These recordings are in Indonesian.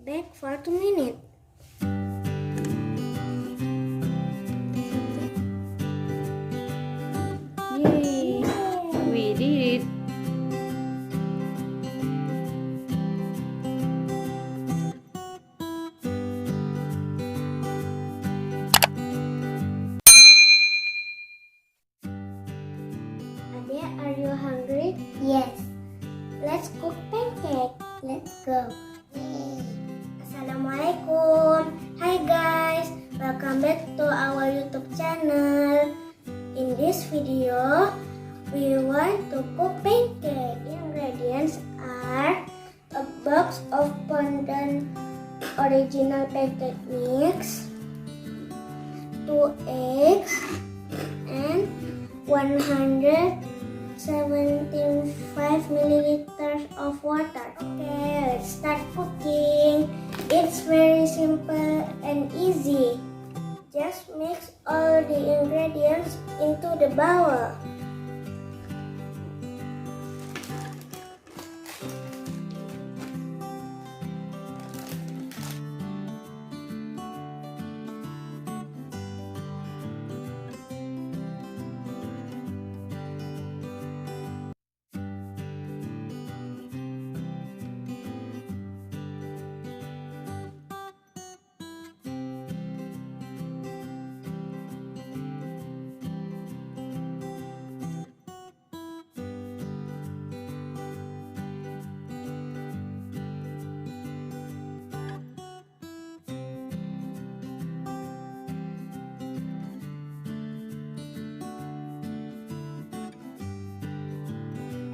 Bake for 2 minutes. Yay! We did it. Ade, are you hungry? Yes. Let's cook pancake. Let's go. Assalamualaikum. Hi guys, welcome back to our YouTube channel. In this video, we want to cook pancake. Ingredients are a box of Pondan original pancake mix, 2 eggs, and 175 milliliters of water. Okay, let's start cooking. It's very simple and easy. Just mix all the ingredients into the bowl.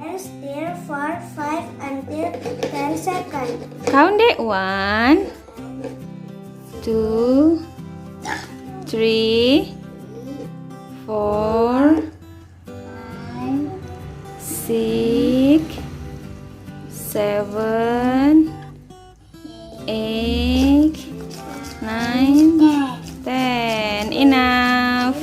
And stir for 5 until 10 seconds. Count it. 1, 2, 3, 4, 6, 7, 8, 9, 10. Enough.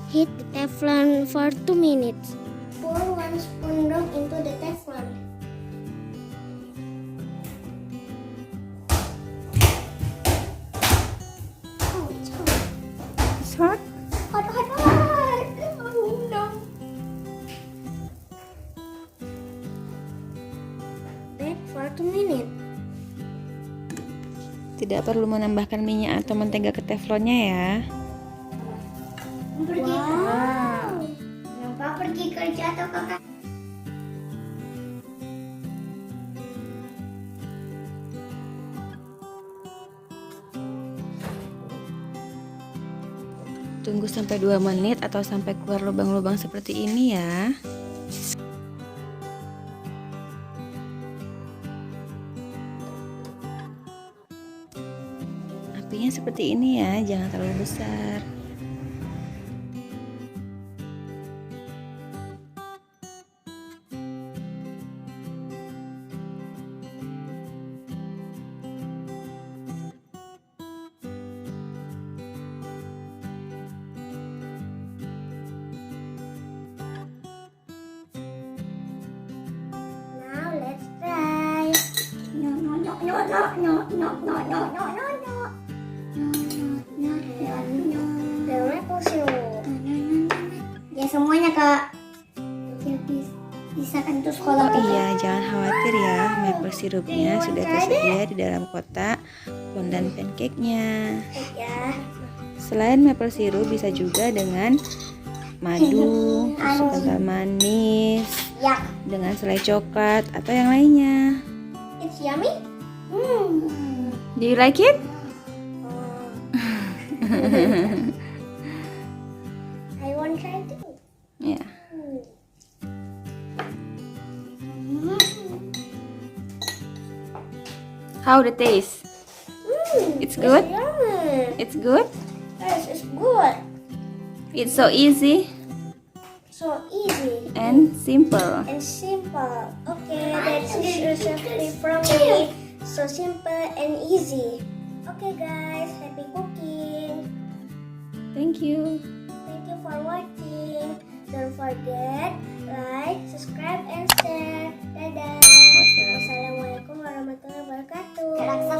Heat the teflon for 2 minutes. Pour 1 spoon dough into the teflon. Oh, it's hot. It's hot. Hot, hot, hot. Oh, no. Bake for 2 minutes. Tidak perlu menambahkan minyak atau mentega ke teflonnya ya. Wow. Kenapa pergi kerja atau kakak? Tunggu sampai 2 menit atau sampai keluar lubang-lubang seperti ini ya. Apinya seperti ini ya, jangan terlalu besar. Now let's try. No, no, no, no, no, no, no, no, no, no, no, no. The maple syrup. Ya semuanya kak. Ya bisa kan untuk sekolah. Iya, jangan khawatir ya, maple sirupnya sudah tersedia di dalam kotak Pondan pancake-nya. Ya. Selain maple sirup bisa juga dengan madu, susu kental manis, Ya. dengan selai coklat atau yang lainnya. It's yummy. Do you like it? I want try too. Yeah. How the taste? It's good? Yummy. It's good? Yes, it's good. It's so easy So easy and simple. and simple. Okay, that's the recipe from me. So simple and easy. Okay guys, happy cooking. Thank you. Thank you for watching. Don't forget like, subscribe, and share. Dadah. Wassalam. Wassalamualaikum warahmatullahi raksasa